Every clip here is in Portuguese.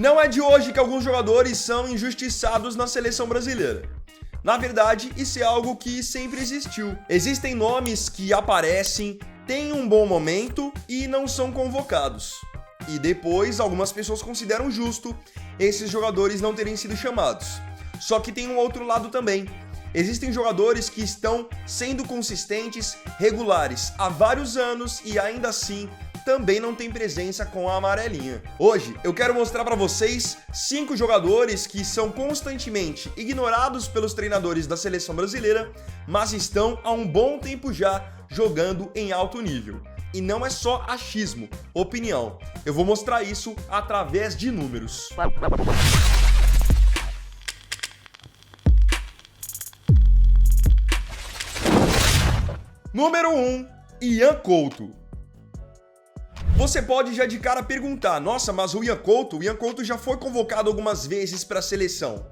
Não é de hoje que alguns jogadores são injustiçados na seleção brasileira. Na verdade, isso é algo que sempre existiu. Existem nomes que aparecem, têm um bom momento e não são convocados. E depois, algumas pessoas consideram justo esses jogadores não terem sido chamados. Só que tem um outro lado também. Existem jogadores que estão sendo consistentes, regulares há vários anos e ainda assim também não tem presença com a amarelinha. Hoje eu quero mostrar para vocês 5 jogadores que são constantemente ignorados pelos treinadores da seleção brasileira, mas estão há um bom tempo já jogando em alto nível. E não é só achismo, opinião. Eu vou mostrar isso através de números. Número 1, Ian Couto. Você pode já de cara perguntar, nossa, mas o Ian Couto já foi convocado algumas vezes para a seleção.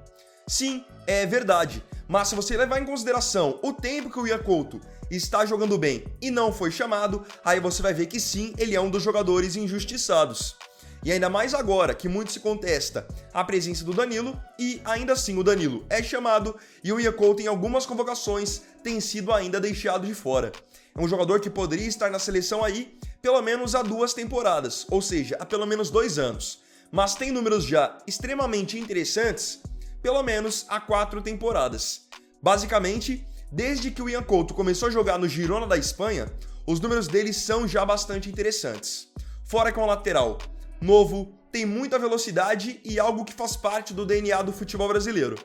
Sim, é verdade, mas se você levar em consideração o tempo que o Ian Couto está jogando bem e não foi chamado, aí você vai ver que sim, ele é um dos jogadores injustiçados. E ainda mais agora que muito se contesta a presença do Danilo e ainda assim o Danilo é chamado e o Ian Couto em algumas convocações tem sido ainda deixado de fora. É um jogador que poderia estar na seleção aí pelo menos há 2 temporadas, ou seja, há pelo menos 2 anos. Mas tem números já extremamente interessantes, pelo menos há 4 temporadas. Basicamente, desde que o Ian Couto começou a jogar no Girona da Espanha, os números dele são já bastante interessantes. Fora que é um lateral novo, tem muita velocidade e algo que faz parte do DNA do futebol brasileiro.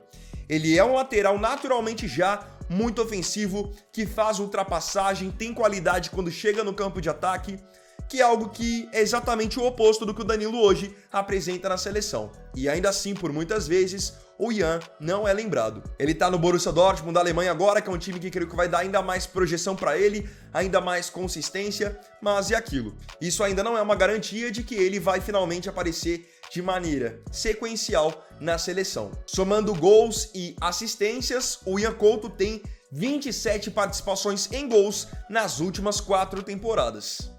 Ele é um lateral naturalmente já muito ofensivo, que faz ultrapassagem, tem qualidade quando chega no campo de ataque, que é algo que é exatamente o oposto do que o Danilo hoje apresenta na seleção. E ainda assim, por muitas vezes, o Ian não é lembrado. Ele tá no Borussia Dortmund da Alemanha agora, que é um time que creio que vai dar ainda mais projeção para ele, ainda mais consistência, mas é aquilo. Isso ainda não é uma garantia de que ele vai finalmente aparecer de maneira sequencial na seleção. Somando gols e assistências, o Ian Couto tem 27 participações em gols nas últimas 4 temporadas.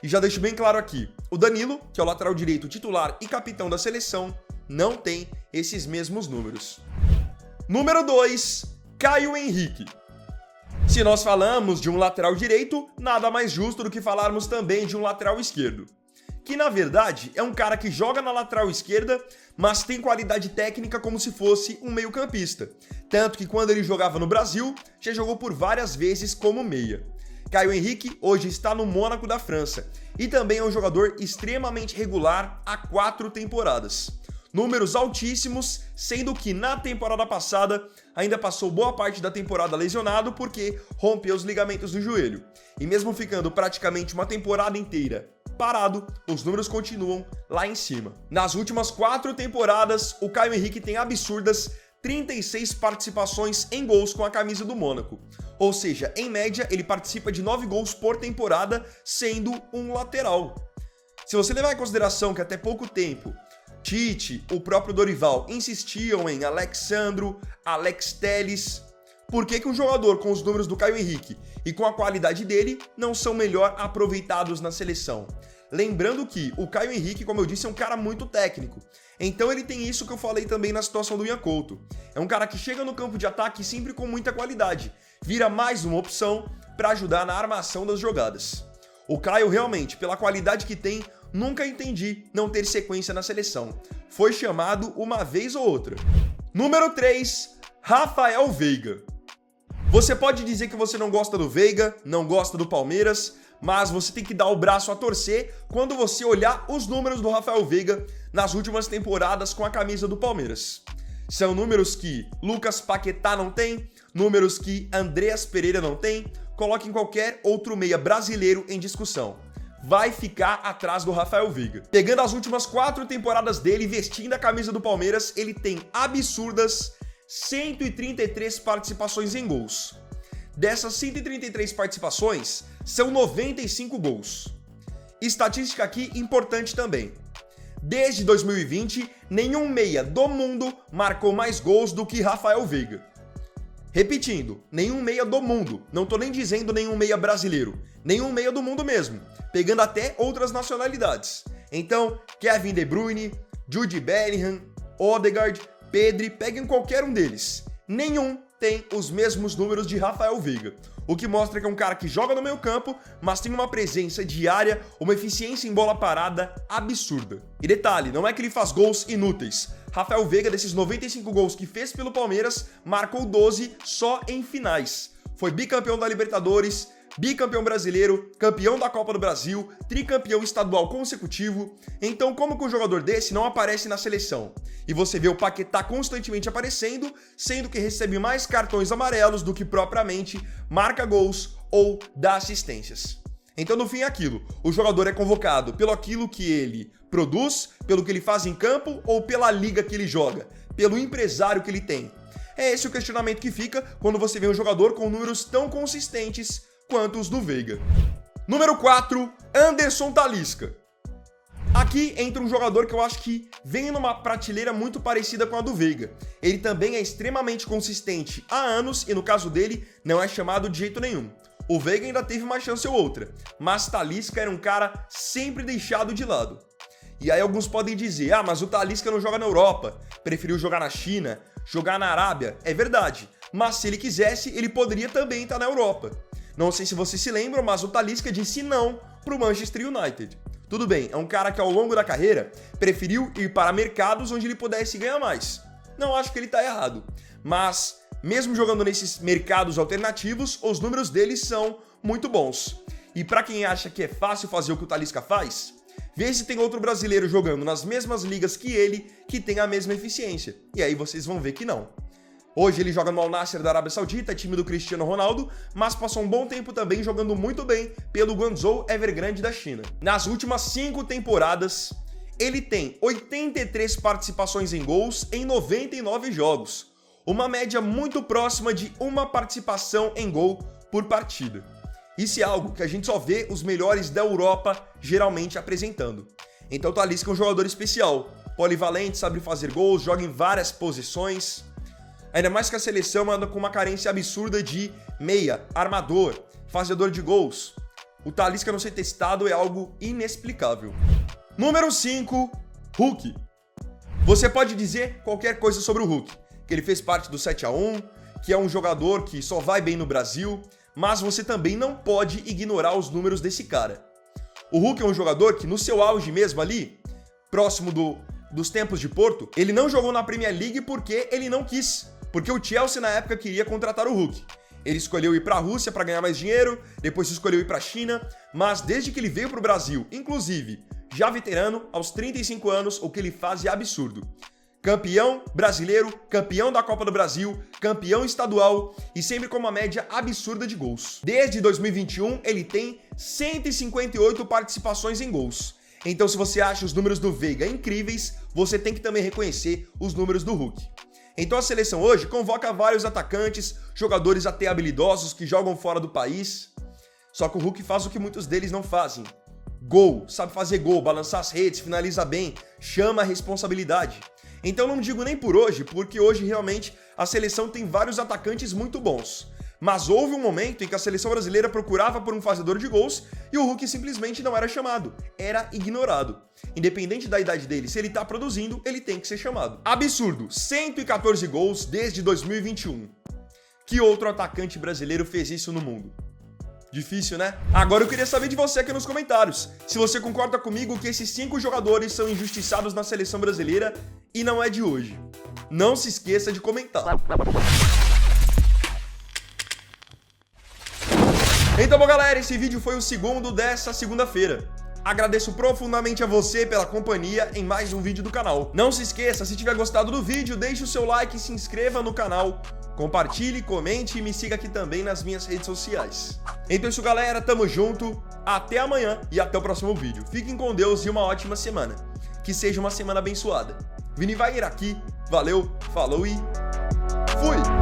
E já deixo bem claro aqui, o Danilo, que é o lateral direito titular e capitão da seleção, não tem esses mesmos números. Número 2, Caio Henrique. Se nós falamos de um lateral direito, nada mais justo do que falarmos também de um lateral esquerdo, que na verdade é um cara que joga na lateral esquerda, mas tem qualidade técnica como se fosse um meio-campista. Tanto que quando ele jogava no Brasil, já jogou por várias vezes como meia. Caio Henrique hoje está no Mônaco da França e também é um jogador extremamente regular há 4 temporadas. Números altíssimos, sendo que na temporada passada ainda passou boa parte da temporada lesionado porque rompeu os ligamentos do joelho. E mesmo ficando praticamente uma temporada inteira parado, os números continuam lá em cima. Nas últimas 4 temporadas, o Caio Henrique tem absurdas 36 participações em gols com a camisa do Mônaco. Ou seja, em média, ele participa de 9 gols por temporada, sendo um lateral. Se você levar em consideração que até pouco tempo, Tite, o próprio Dorival, insistiam em Alexandro, Alex Telles, por que um jogador com os números do Caio Henrique e com a qualidade dele não são melhor aproveitados na seleção? Lembrando que o Caio Henrique, como eu disse, é um cara muito técnico. Então ele tem isso que eu falei também na situação do Ian Couto. É um cara que chega no campo de ataque sempre com muita qualidade. Vira mais uma opção para ajudar na armação das jogadas. O Caio realmente, pela qualidade que tem, nunca entendi não ter sequência na seleção. Foi chamado uma vez ou outra. Número 3, Rafael Veiga. Você pode dizer que você não gosta do Veiga, não gosta do Palmeiras, mas você tem que dar o braço a torcer quando você olhar os números do Rafael Veiga nas últimas temporadas com a camisa do Palmeiras. São números que Lucas Paquetá não tem, números que Andreas Pereira não tem. Coloquem qualquer outro meia brasileiro em discussão. Vai ficar atrás do Rafael Veiga. Pegando as últimas 4 temporadas dele, vestindo a camisa do Palmeiras, ele tem absurdas 133 participações em gols. Dessas 133 participações, são 95 gols. Estatística aqui importante também. Desde 2020, nenhum meia do mundo marcou mais gols do que Rafael Veiga. Repetindo, nenhum meia do mundo, não tô nem dizendo nenhum meia brasileiro, nenhum meia do mundo mesmo, pegando até outras nacionalidades. Então, Kevin De Bruyne, Jude Bellingham, Odegaard, Pedri, peguem qualquer um deles. Nenhum tem os mesmos números de Rafael Veiga, o que mostra que é um cara que joga no meio campo, mas tem uma presença diária, uma eficiência em bola parada absurda. E detalhe, não é que ele faz gols inúteis. Rafael Veiga, desses 95 gols que fez pelo Palmeiras, marcou 12 só em finais. Foi bicampeão da Libertadores, bicampeão brasileiro, campeão da Copa do Brasil, tricampeão estadual consecutivo. Então, como que um jogador desse não aparece na seleção? E você vê o Paquetá constantemente aparecendo, sendo que recebe mais cartões amarelos do que propriamente marca gols ou dá assistências. Então, no fim, é aquilo. O jogador é convocado pelo aquilo que ele produz, pelo que ele faz em campo ou pela liga que ele joga, pelo empresário que ele tem. É esse o questionamento que fica quando você vê um jogador com números tão consistentes quanto os do Veiga. Número 4, Anderson Talisca. Aqui entra um jogador que eu acho que vem numa prateleira muito parecida com a do Veiga. Ele também é extremamente consistente há anos e no caso dele não é chamado de jeito nenhum. O Veiga ainda teve uma chance ou outra, mas Talisca era um cara sempre deixado de lado. E aí alguns podem dizer, mas o Talisca não joga na Europa, preferiu jogar na China, jogar na Arábia. É verdade, mas se ele quisesse, ele poderia também estar na Europa. Não sei se vocês se lembram, mas o Talisca disse não pro Manchester United. Tudo bem, é um cara que ao longo da carreira preferiu ir para mercados onde ele pudesse ganhar mais. Não acho que ele tá errado, mas mesmo jogando nesses mercados alternativos, os números dele são muito bons. E para quem acha que é fácil fazer o que o Talisca faz, vê se tem outro brasileiro jogando nas mesmas ligas que ele que tem a mesma eficiência. E aí vocês vão ver que não. Hoje ele joga no Al Nassr da Arábia Saudita, time do Cristiano Ronaldo, mas passou um bom tempo também jogando muito bem pelo Guangzhou Evergrande da China. Nas últimas 5 temporadas, ele tem 83 participações em gols em 99 jogos, uma média muito próxima de uma participação em gol por partida. Isso é algo que a gente só vê os melhores da Europa geralmente apresentando. Então o Talisca é um jogador especial, polivalente, sabe fazer gols, joga em várias posições. Ainda mais que a seleção anda com uma carência absurda de meia, armador, fazedor de gols. O Talisca não ser testado é algo inexplicável. Número 5, Hulk. Você pode dizer qualquer coisa sobre o Hulk, que ele fez parte do 7-1, que é um jogador que só vai bem no Brasil, mas você também não pode ignorar os números desse cara. O Hulk é um jogador que no seu auge mesmo ali, próximo dos tempos de Porto, ele não jogou na Premier League porque ele não quis. Porque o Chelsea na época queria contratar o Hulk. Ele escolheu ir para a Rússia para ganhar mais dinheiro, depois escolheu ir para a China, mas desde que ele veio para o Brasil, inclusive já veterano, aos 35 anos, o que ele faz é absurdo. Campeão brasileiro, campeão da Copa do Brasil, campeão estadual e sempre com uma média absurda de gols. Desde 2021, ele tem 158 participações em gols. Então se você acha os números do Veiga incríveis, você tem que também reconhecer os números do Hulk. Então a seleção hoje convoca vários atacantes, jogadores até habilidosos que jogam fora do país. Só que o Hulk faz o que muitos deles não fazem. Gol, sabe fazer gol, balançar as redes, finaliza bem, chama a responsabilidade. Então não digo nem por hoje, porque hoje realmente a seleção tem vários atacantes muito bons. Mas houve um momento em que a seleção brasileira procurava por um fazedor de gols e o Hulk simplesmente não era chamado, era ignorado. Independente da idade dele, se ele tá produzindo, ele tem que ser chamado. Absurdo, 114 gols desde 2021. Que outro atacante brasileiro fez isso no mundo? Difícil, né? Agora eu queria saber de você aqui nos comentários, se você concorda comigo que esses 5 jogadores são injustiçados na seleção brasileira e não é de hoje. Não se esqueça de comentar. Então, bom, galera, esse vídeo foi o segundo dessa segunda-feira. Agradeço profundamente a você pela companhia em mais um vídeo do canal. Não se esqueça, se tiver gostado do vídeo, deixe o seu like e se inscreva no canal. Compartilhe, comente e me siga aqui também nas minhas redes sociais. Então é isso, galera, tamo junto, até amanhã e até o próximo vídeo. Fiquem com Deus e uma ótima semana. Que seja uma semana abençoada. Vini Wagner aqui, valeu, falou e fui!